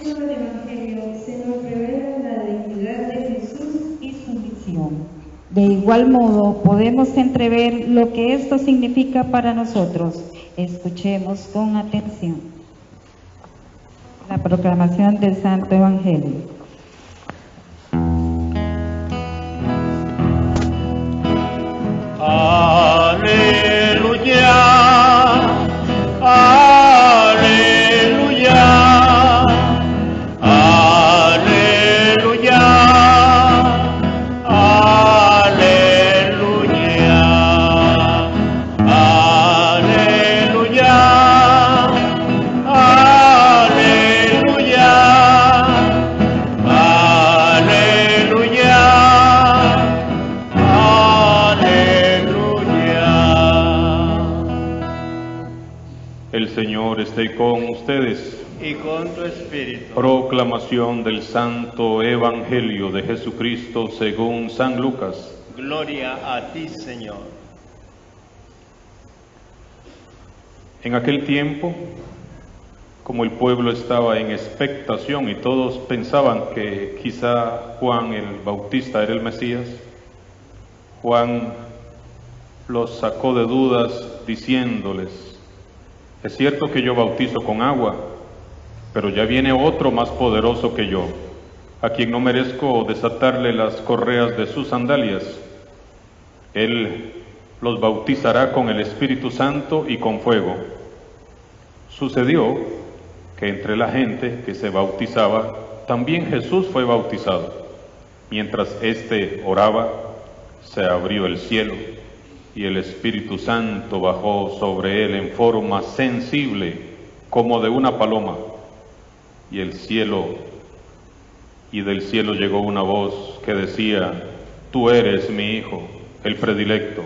lectura del Evangelio se nos revela la dignidad de Jesús y su misión. De igual modo, podemos entrever lo que esto significa para nosotros. Escuchemos con atención la proclamación del Santo Evangelio. Aleluya, aleluya, aleluya, aleluya, aleluya, aleluya, aleluya. El Señor esté con ustedes. Y con tu espíritu. Proclamación del Santo Evangelio de Jesucristo según San Lucas. Gloria a ti, Señor. En aquel tiempo, como el pueblo estaba en expectación y todos pensaban que quizá Juan el Bautista era el Mesías, Juan los sacó de dudas diciéndoles: es cierto que yo bautizo con agua, pero ya viene otro más poderoso que yo, a quien no merezco desatarle las correas de sus sandalias. Él los bautizará con el Espíritu Santo y con fuego. Sucedió que entre la gente que se bautizaba, también Jesús fue bautizado. Mientras éste oraba, se abrió el cielo, y el Espíritu Santo bajó sobre él en forma sensible, como de una paloma. Y del cielo llegó una voz que decía: tú eres mi Hijo, el predilecto,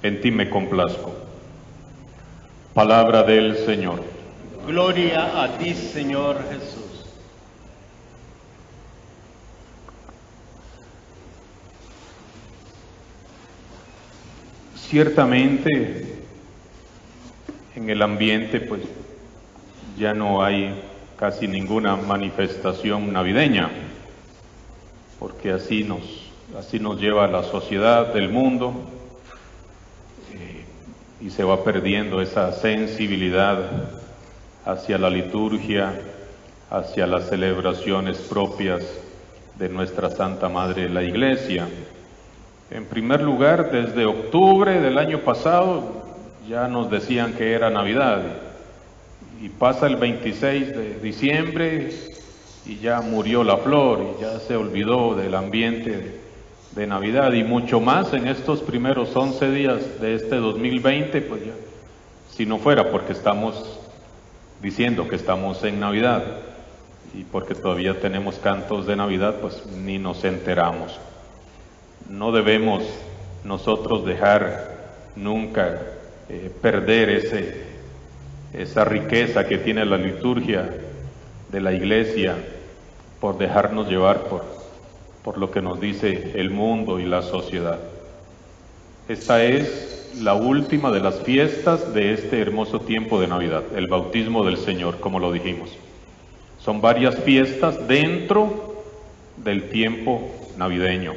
en ti me complazco. Palabra del Señor. Gloria a ti, Señor Jesús. Ciertamente, en el ambiente, pues, ya no hay casi ninguna manifestación navideña, porque así nos lleva la sociedad del mundo, y se va perdiendo esa sensibilidad hacia la liturgia, hacia las celebraciones propias de nuestra Santa Madre la Iglesia. En primer lugar, desde octubre del año pasado ya nos decían que era Navidad, y pasa el 26 de diciembre y ya murió la flor y ya se olvidó del ambiente de Navidad, y mucho más en estos primeros 11 días de este 2020, pues ya, si no fuera porque estamos diciendo que estamos en Navidad y porque todavía tenemos cantos de Navidad, pues ni nos enteramos. No debemos nosotros dejar nunca perder esa riqueza que tiene la liturgia de la Iglesia, por dejarnos llevar por lo que nos dice el mundo y la sociedad. Esta es la última de las fiestas de este hermoso tiempo de Navidad, el bautismo del Señor, como lo dijimos. Son varias fiestas dentro del tiempo navideño.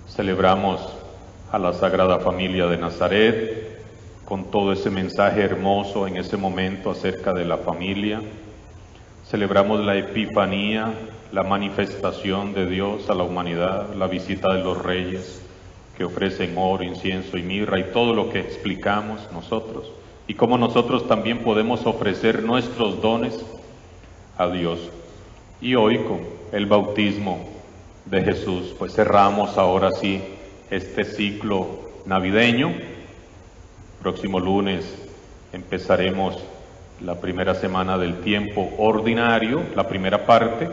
Celebramos a la Sagrada Familia de Nazaret, con todo ese mensaje hermoso en ese momento acerca de la familia. Celebramos la Epifanía, la manifestación de Dios a la humanidad, la visita de los reyes que ofrecen oro, incienso y mirra, y todo lo que explicamos nosotros, y cómo nosotros también podemos ofrecer nuestros dones a Dios. Y hoy, con el bautismo de Jesús, pues cerramos ahora sí este ciclo navideño. Próximo lunes empezaremos la primera semana del tiempo ordinario, la primera parte,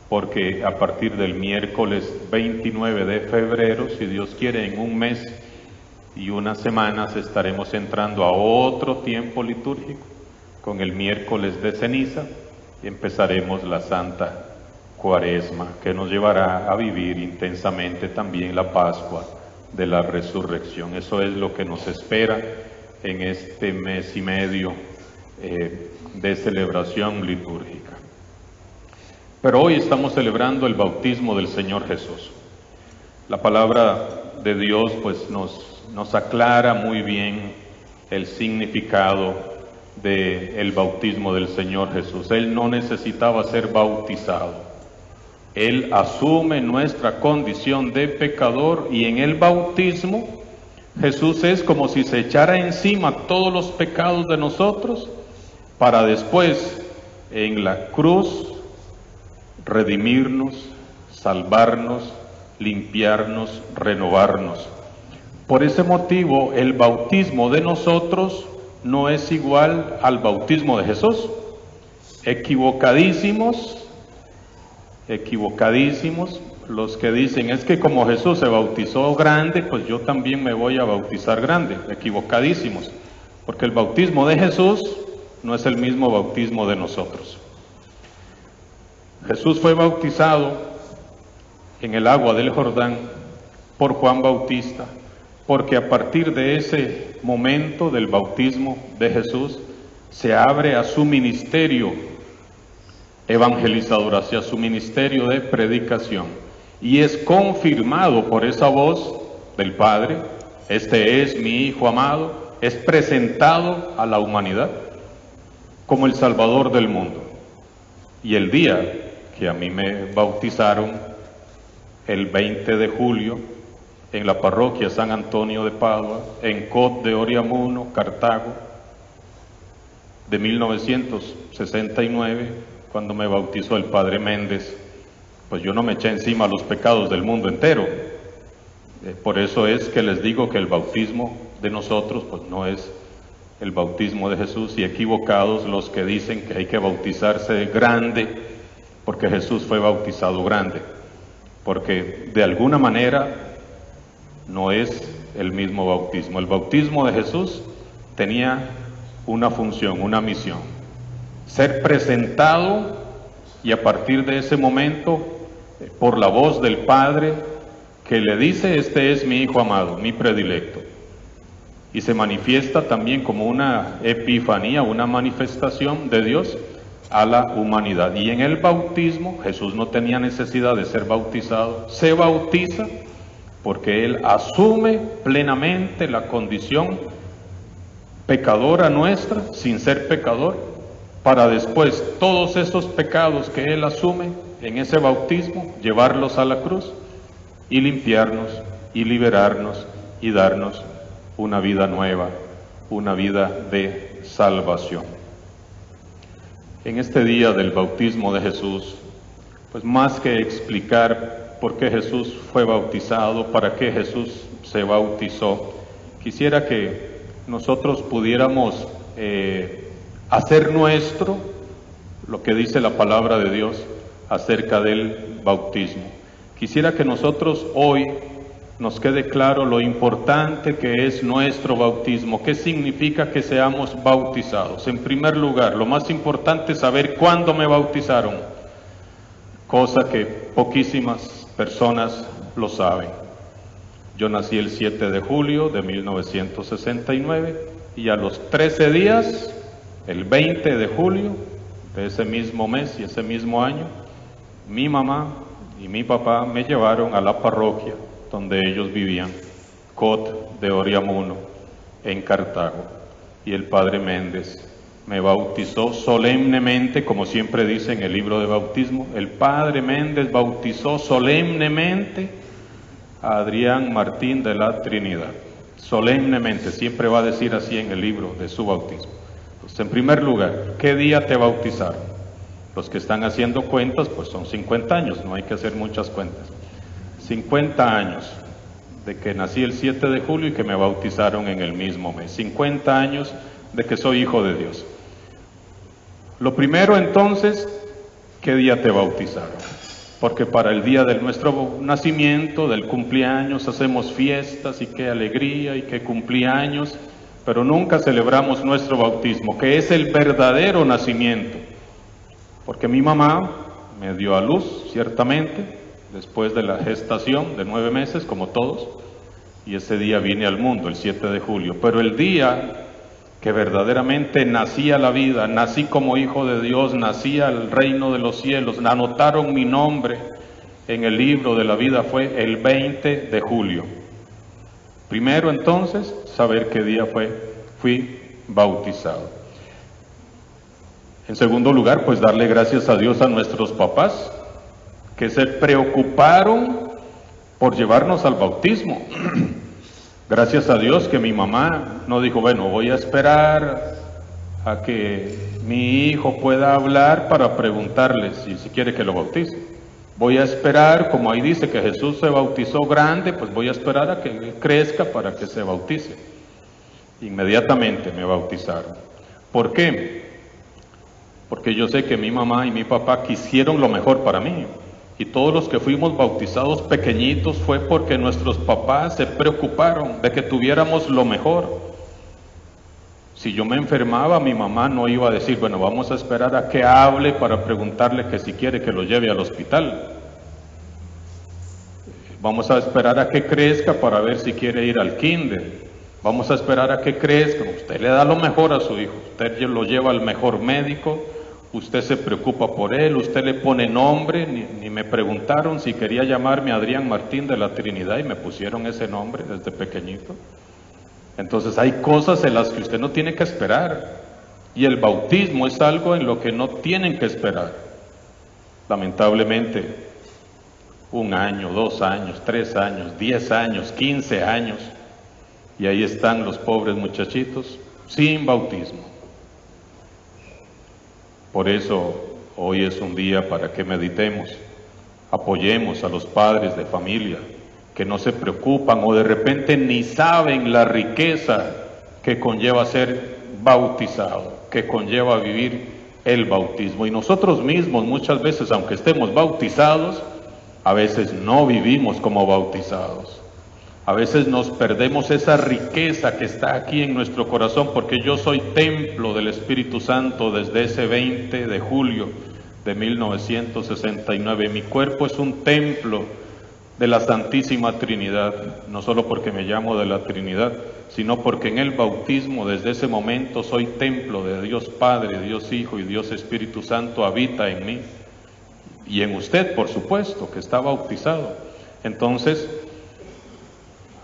porque a partir del miércoles 29 de febrero, si Dios quiere, en un mes y unas semanas estaremos entrando a otro tiempo litúrgico con el miércoles de ceniza, y empezaremos la Santa Cuaresma, que nos llevará a vivir intensamente también la Pascua de la Resurrección. Eso es lo que nos espera en este mes y medio de celebración litúrgica. Pero hoy estamos celebrando el bautismo del Señor Jesús. La palabra de Dios pues nos aclara muy bien el significado del bautismo del Señor Jesús. Él no necesitaba ser bautizado. Él asume nuestra condición de pecador y en el bautismo Jesús es como si se echara encima todos los pecados de nosotros para después en la cruz redimirnos, salvarnos, limpiarnos, renovarnos. Por ese motivo, el bautismo de nosotros no es igual al bautismo de Jesús. Equivocadísimos los que dicen, es que como Jesús se bautizó grande, pues yo también me voy a bautizar grande. Equivocadísimos, porque el bautismo de Jesús no es el mismo bautismo de nosotros. Jesús fue bautizado en el agua del Jordán por Juan Bautista, porque a partir de ese momento del bautismo de Jesús se abre a su ministerio evangelizador, hacia su ministerio de predicación, y es confirmado por esa voz del Padre: este es mi Hijo amado. Es presentado a la humanidad como el Salvador del mundo. Y el día que a mí me bautizaron, el 20 de julio, en la parroquia San Antonio de Padua, en Cot de Oriamuno, Cartago, de 1969, cuando me bautizó el Padre Méndez, pues yo no me eché encima los pecados del mundo entero. Por eso es que les digo que el bautismo de nosotros pues no es el bautismo de Jesús, y equivocados los que dicen que hay que bautizarse grande porque Jesús fue bautizado grande, porque de alguna manera no es el mismo bautismo. El bautismo de Jesús tenía una función, una misión: ser presentado, y a partir de ese momento, por la voz del Padre que le dice: este es mi Hijo amado, mi predilecto. Y se manifiesta también como una epifanía, una manifestación de Dios a la humanidad. Y en el bautismo Jesús no tenía necesidad de ser bautizado, se bautiza porque Él asume plenamente la condición pecadora nuestra, sin ser pecador, para después todos esos pecados que Él asume en ese bautismo, llevarlos a la cruz y limpiarnos y liberarnos y darnos una vida nueva, una vida de salvación. En este día del bautismo de Jesús, pues más que explicar por qué Jesús fue bautizado, para qué Jesús se bautizó, quisiera que nosotros pudiéramos hacer nuestro lo que dice la palabra de Dios acerca del bautismo. Quisiera que nosotros hoy nos quede claro lo importante que es nuestro bautismo, qué significa que seamos bautizados. En primer lugar, lo más importante es saber cuándo me bautizaron, cosa que poquísimas personas lo saben. Yo nací el 7 de julio de 1969 y a los 13 días, el 20 de julio de ese mismo mes y ese mismo año, mi mamá y mi papá me llevaron a la parroquia donde ellos vivían, Cot de Oriamuno, en Cartago, y el Padre Méndez me bautizó solemnemente, como siempre dice en el libro de bautismo. El Padre Méndez bautizó solemnemente a Adrián Martín de la Trinidad, solemnemente, siempre va a decir así en el libro de su bautismo. Entonces, en primer lugar, ¿qué día te bautizaron? Los que están haciendo cuentas, pues son 50 años, no hay que hacer muchas cuentas. 50 años de que nací el 7 de julio y que me bautizaron en el mismo mes. 50 años de que soy hijo de Dios. Lo primero entonces, ¿qué día te bautizaron? Porque para el día de nuestro nacimiento, del cumpleaños, hacemos fiestas y qué alegría y qué cumpleaños, pero nunca celebramos nuestro bautismo, que es el verdadero nacimiento. Porque mi mamá me dio a luz, ciertamente, después de la gestación de 9 meses, como todos, y ese día vine al mundo, el 7 de julio. Pero el día que verdaderamente nací a la vida, nací como hijo de Dios, nací al reino de los cielos, anotaron mi nombre en el libro de la vida, fue el 20 de julio. Primero entonces, saber qué día fui bautizado. En segundo lugar, pues darle gracias a Dios a nuestros papás, que se preocuparon por llevarnos al bautismo. Gracias a Dios que mi mamá no dijo, bueno, voy a esperar a que mi hijo pueda hablar para preguntarle si quiere que lo bautice. Voy a esperar, como ahí dice que Jesús se bautizó grande, pues voy a esperar a que él crezca para que se bautice. Inmediatamente me bautizaron. ¿Por qué? Porque yo sé que mi mamá y mi papá quisieron lo mejor para mí. Y todos los que fuimos bautizados pequeñitos fue porque nuestros papás se preocuparon de que tuviéramos lo mejor. Si yo me enfermaba, mi mamá no iba a decir, bueno, vamos a esperar a que hable para preguntarle que si quiere que lo lleve al hospital. Vamos a esperar a que crezca para ver si quiere ir al kinder. Vamos a esperar a que crezca. Usted le da lo mejor a su hijo. Usted lo lleva al mejor médico. Usted se preocupa por él, usted le pone nombre, ni me preguntaron si quería llamarme Adrián Martín de la Trinidad y me pusieron ese nombre desde pequeñito. Entonces hay cosas en las que usted no tiene que esperar y el bautismo es algo en lo que no tienen que esperar. Lamentablemente, 1 año, 2 años, 3 años, 10 años, 15 años y ahí están los pobres muchachitos sin bautismo. Por eso hoy es un día para que meditemos, apoyemos a los padres de familia que no se preocupan o de repente ni saben la riqueza que conlleva ser bautizado, que conlleva vivir el bautismo. Y nosotros mismos muchas veces, aunque estemos bautizados, a veces no vivimos como bautizados. A veces nos perdemos esa riqueza que está aquí en nuestro corazón, porque yo soy templo del Espíritu Santo desde ese 20 de julio de 1969. Mi cuerpo es un templo de la Santísima Trinidad, no solo porque me llamo de la Trinidad, sino porque en el bautismo desde ese momento soy templo de Dios Padre, Dios Hijo y Dios Espíritu Santo habita en mí. Y en usted, por supuesto, que está bautizado. Entonces,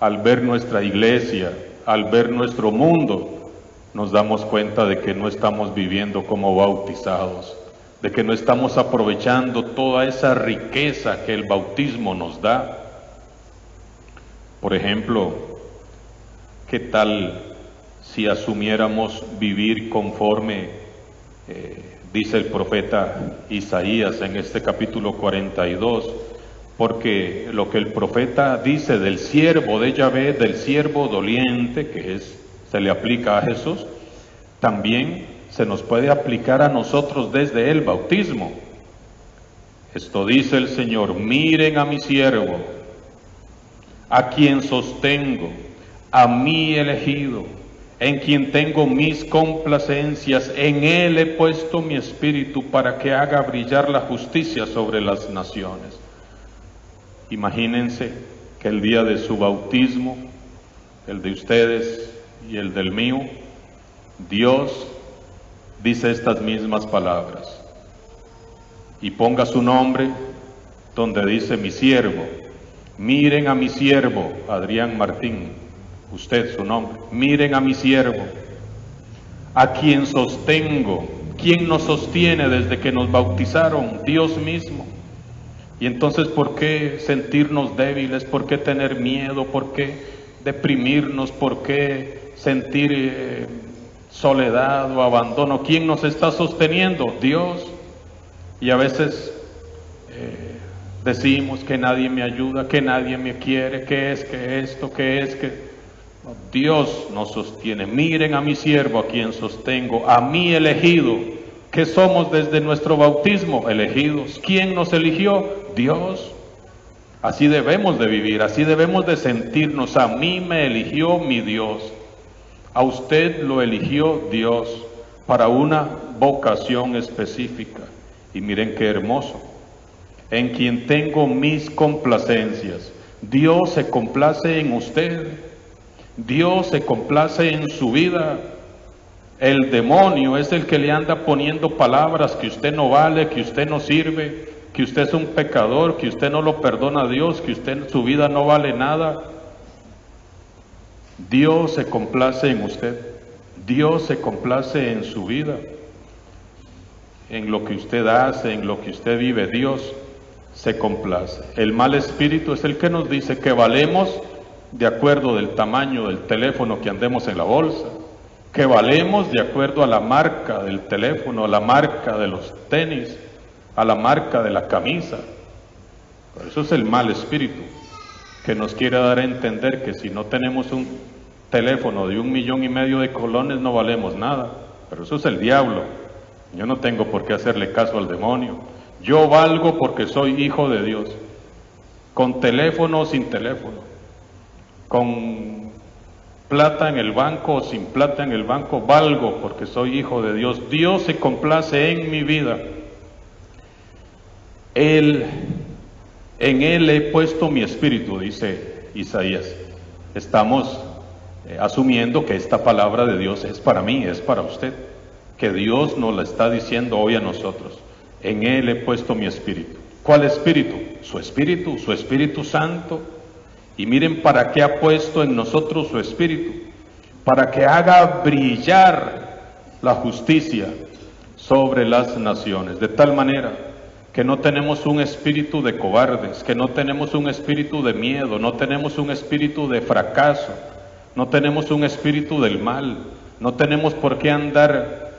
al ver nuestra iglesia, al ver nuestro mundo, nos damos cuenta de que no estamos viviendo como bautizados, de que no estamos aprovechando toda esa riqueza que el bautismo nos da. Por ejemplo, ¿qué tal si asumiéramos vivir conforme dice el profeta Isaías en este capítulo 42? Porque lo que el profeta dice del siervo de Yahvé, del siervo doliente, que se le aplica a Jesús, también se nos puede aplicar a nosotros desde el bautismo. Esto dice el Señor: miren a mi siervo, a quien sostengo, a mi elegido, en quien tengo mis complacencias, en él he puesto mi espíritu para que haga brillar la justicia sobre las naciones. Imagínense que el día de su bautismo, el de ustedes y el del mío, Dios dice estas mismas palabras y ponga su nombre donde dice mi siervo. Miren a mi siervo, Adrián Martín, usted su nombre, miren a mi siervo, a quien sostengo. ¿Quién nos sostiene desde que nos bautizaron? Dios mismo. Y entonces, ¿por qué sentirnos débiles? ¿Por qué tener miedo? ¿Por qué deprimirnos? ¿Por qué sentir soledad o abandono? ¿Quién nos está sosteniendo? Dios. Y a veces decimos que nadie me ayuda, que nadie me quiere, que es que esto, que es que... Dios nos sostiene. Miren a mi siervo, a quien sostengo, a mi elegido, que somos desde nuestro bautismo elegidos. ¿Quién nos eligió? Dios. Así debemos de vivir, así debemos de sentirnos. A mí me eligió mi Dios, a usted lo eligió Dios para una vocación específica. Y miren qué hermoso: en quien tengo mis complacencias. Dios se complace en usted, Dios se complace en su vida. El demonio es el que le anda poniendo palabras que usted no vale, que usted no sirve, que usted es un pecador, que usted no lo perdona a Dios, que usted, su vida no vale nada. Dios se complace en usted, Dios se complace en su vida, en lo que usted hace, en lo que usted vive. Dios se complace. El mal espíritu es el que nos dice que valemos de acuerdo del tamaño del teléfono que andemos en la bolsa, que valemos de acuerdo a la marca del teléfono, a la marca de los tenis, a la marca de la camisa. Eso es el mal espíritu, que nos quiere dar a entender que si no tenemos un teléfono de 1,5 millones de colones no valemos nada. Pero eso es el diablo. Yo no tengo por qué hacerle caso al demonio. Yo valgo porque soy hijo de Dios, con teléfono o sin teléfono, con plata en el banco o sin plata en el banco, valgo porque soy hijo de Dios. Dios se complace en mi vida. En Él he puesto mi espíritu, dice Isaías. Estamos asumiendo que esta palabra de Dios es para mí, es para usted, que Dios nos la está diciendo hoy a nosotros. En Él he puesto mi espíritu. ¿Cuál espíritu? Su Espíritu Santo. Y miren para qué ha puesto en nosotros su espíritu, para que haga brillar la justicia sobre las naciones, de tal manera que no tenemos un espíritu de cobardes, que no tenemos un espíritu de miedo, no tenemos un espíritu de fracaso, no tenemos un espíritu del mal, no tenemos por qué andar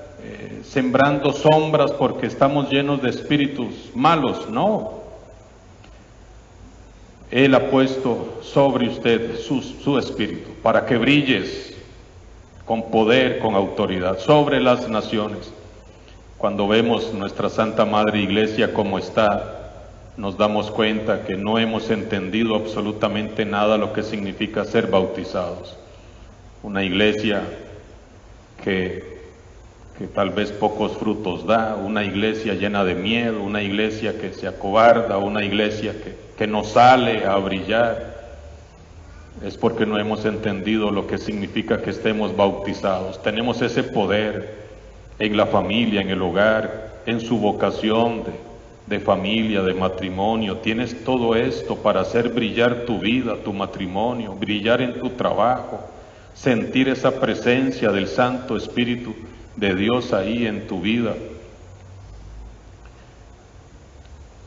sembrando sombras porque estamos llenos de espíritus malos, no. Él ha puesto sobre usted su espíritu para que brilles con poder, con autoridad sobre las naciones. Cuando vemos nuestra Santa Madre Iglesia como está, nos damos cuenta que no hemos entendido absolutamente nada lo que significa ser bautizados. Una iglesia que tal vez pocos frutos da, una iglesia llena de miedo, una iglesia que se acobarda, una iglesia que no sale a brillar. Es porque no hemos entendido lo que significa que estemos bautizados. Tenemos ese poder en la familia, en el hogar, en su vocación de familia, de matrimonio. Tienes todo esto para hacer brillar tu vida, tu matrimonio, brillar en tu trabajo, sentir esa presencia del Santo Espíritu de Dios ahí en tu vida.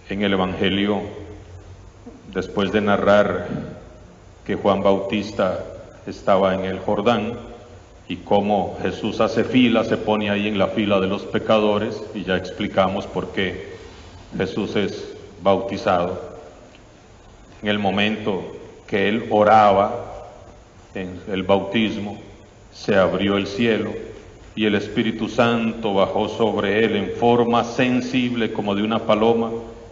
En el Evangelio, después de narrar que Juan Bautista estaba en el Jordán y cómo Jesús hace fila, se pone ahí en la fila de los pecadores, y ya explicamos por qué Jesús es bautizado. En el momento que él oraba en el bautismo, se abrió el cielo y el Espíritu Santo bajó sobre él en forma sensible como de una paloma,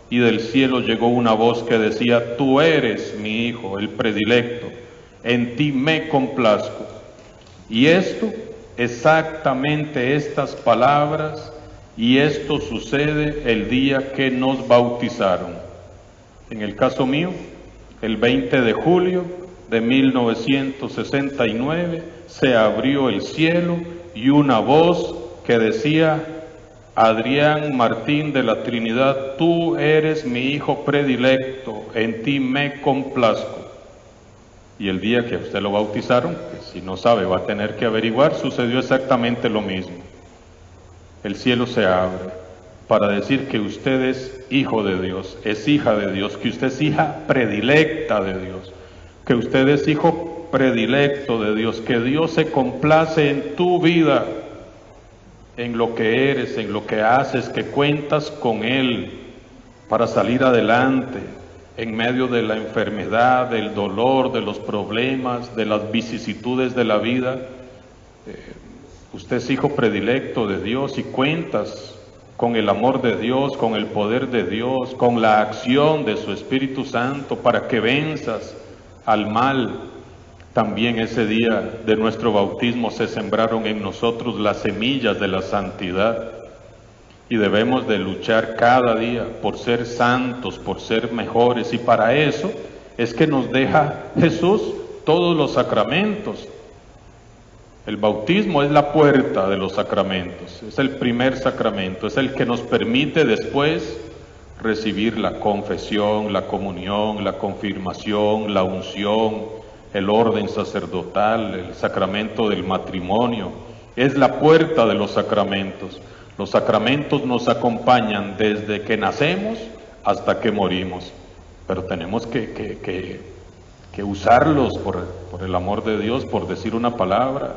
y del cielo llegó una voz que decía: tú eres mi Hijo, el predilecto, en ti me complazco. Y esto, exactamente estas palabras, y esto sucede el día que nos bautizaron. En el caso mío, el 20 de julio de 1969, se abrió el cielo y una voz que decía: Adrián Martín de la Trinidad, tú eres mi hijo predilecto, en ti me complazco. Y el día que a usted lo bautizaron, que si no sabe va a tener que averiguar, sucedió exactamente lo mismo. El cielo se abre para decir que usted es hijo de Dios, es hija de Dios, que usted es hija predilecta de Dios, que usted es hijo predilecto de Dios, que Dios se complace en tu vida, en lo que eres, en lo que haces, que cuentas con Él para salir adelante en medio de la enfermedad, del dolor, de los problemas, de las vicisitudes de la vida. Usted es hijo predilecto de Dios y cuentas con el amor de Dios, con el poder de Dios, con la acción de su Espíritu Santo para que venzas al mal. También ese día de nuestro bautismo se sembraron en nosotros las semillas de la santidad, y debemos de luchar cada día por ser santos, por ser mejores, y para eso es que nos deja Jesús todos los sacramentos. El bautismo es la puerta de los sacramentos, es el primer sacramento, es el que nos permite después recibir la confesión, la comunión, la confirmación, la unción, el orden sacerdotal, el sacramento del matrimonio. Es la puerta de los sacramentos. Los sacramentos nos acompañan desde que nacemos hasta que morimos, pero tenemos que usarlos por el amor de Dios, por decir una palabra.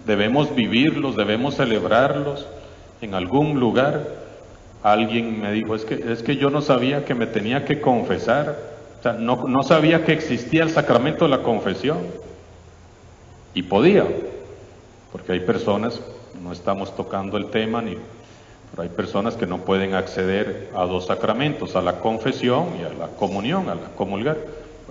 Debemos vivirlos, debemos celebrarlos. En algún lugar alguien me dijo, es que yo no sabía que me tenía que confesar, o sea, no sabía que existía el sacramento de la confesión, y podía, porque hay personas, no estamos tocando el tema, pero hay personas que no pueden acceder a dos sacramentos, a la confesión y a la comunión, a la comulgar.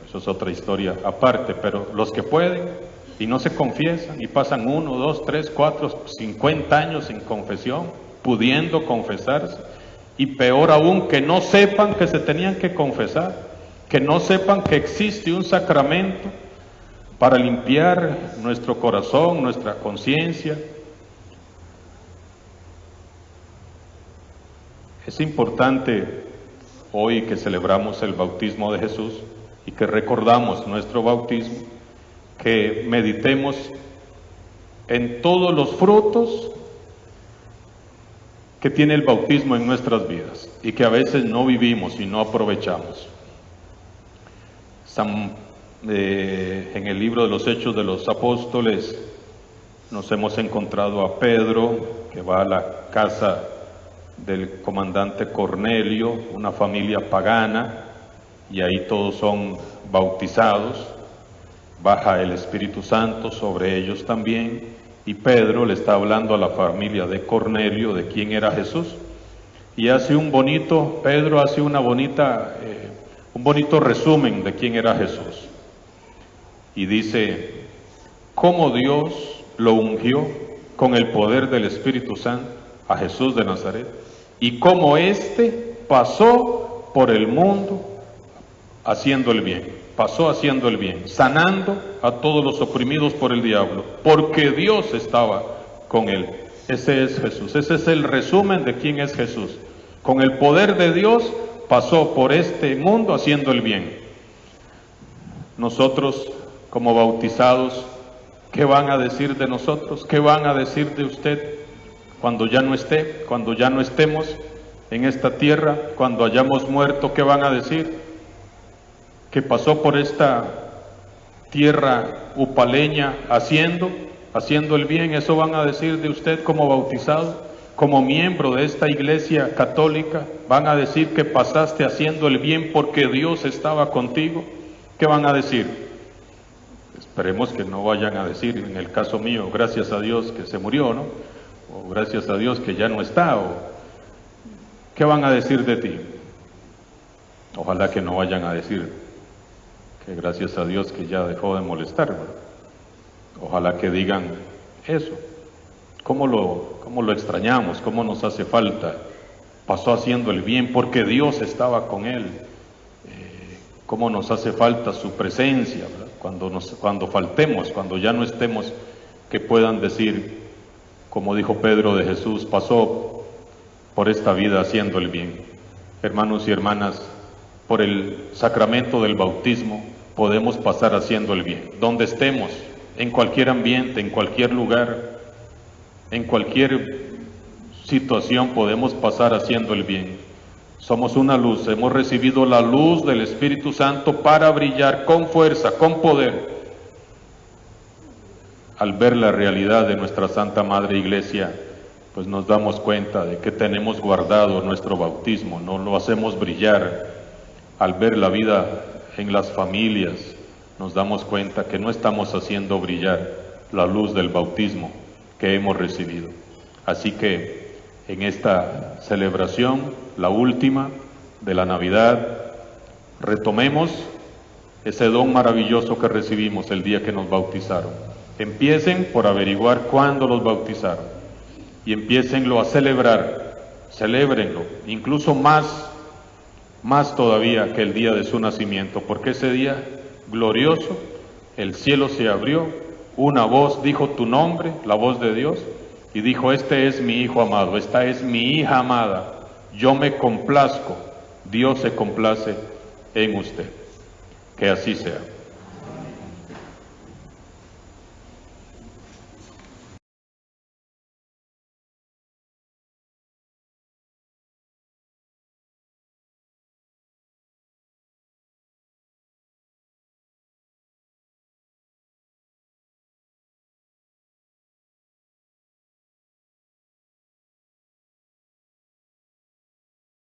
Eso es otra historia aparte, pero los que pueden y no se confiesan y pasan 1, 2, 3, 4, 50 años sin confesión, pudiendo confesarse, y peor aún, que no sepan que se tenían que confesar, que no sepan que existe un sacramento para limpiar nuestro corazón, nuestra conciencia. Es importante hoy que celebramos el bautismo de Jesús y que recordamos nuestro bautismo, que meditemos en todos los frutos que tiene el bautismo en nuestras vidas y que a veces no vivimos y no aprovechamos. En el libro de los Hechos de los Apóstoles nos hemos encontrado a Pedro, que va a la casa del comandante Cornelio, una familia pagana, y ahí todos son bautizados. Baja el Espíritu Santo sobre ellos también, y Pedro le está hablando a la familia de Cornelio de quién era Jesús, y Pedro hace un bonito resumen de quién era Jesús, y dice cómo Dios lo ungió con el poder del Espíritu Santo a Jesús de Nazaret, y cómo éste pasó por el mundo haciendo el bien. Pasó haciendo el bien, sanando a todos los oprimidos por el diablo, porque Dios estaba con él. Ese es Jesús, ese es el resumen de quién es Jesús. Con el poder de Dios pasó por este mundo haciendo el bien. Nosotros, como bautizados, ¿qué van a decir de nosotros? ¿Qué van a decir de usted cuando ya no esté, cuando ya no estemos en esta tierra, cuando hayamos muerto? ¿Qué van a decir? Que pasó por esta tierra upaleña haciendo el bien. Eso van a decir de usted como bautizado, como miembro de esta iglesia católica. Van a decir que pasaste haciendo el bien porque Dios estaba contigo. ¿Qué van a decir? Esperemos que no vayan a decir, en el caso mío, gracias a Dios que se murió, ¿no? O gracias a Dios que ya no está, o ¿qué van a decir de ti? Ojalá que no vayan a decir que gracias a Dios que ya dejó de molestar, ¿verdad? Ojalá que digan eso. ¿Cómo lo extrañamos? ¿Cómo nos hace falta? Pasó haciendo el bien porque Dios estaba con él. ¿Cómo nos hace falta su presencia, ¿verdad? Cuando faltemos, cuando ya no estemos, que puedan decir, como dijo Pedro de Jesús, pasó por esta vida haciendo el bien. Hermanos y hermanas, por el sacramento del bautismo podemos pasar haciendo el bien, donde estemos, en cualquier ambiente, en cualquier lugar, en cualquier situación podemos pasar haciendo el bien. Somos una luz, hemos recibido la luz del Espíritu Santo para brillar con fuerza, con poder. Al ver la realidad de nuestra Santa Madre Iglesia, pues nos damos cuenta de que tenemos guardado nuestro bautismo, no lo hacemos brillar. Al ver la vida en las familias, nos damos cuenta que no estamos haciendo brillar la luz del bautismo que hemos recibido. Así que en esta celebración, la última de la Navidad, retomemos ese don maravilloso que recibimos el día que nos bautizaron. Empiecen por averiguar cuándo los bautizaron y empiécenlo a celebrar, celébrenlo, incluso más todavía que el día de su nacimiento, porque ese día glorioso, el cielo se abrió Una voz dijo tu nombre, la voz de Dios, y dijo, este es mi Hijo amado, esta es mi hija amada, yo me complazco, Dios se complace en usted. Que así sea.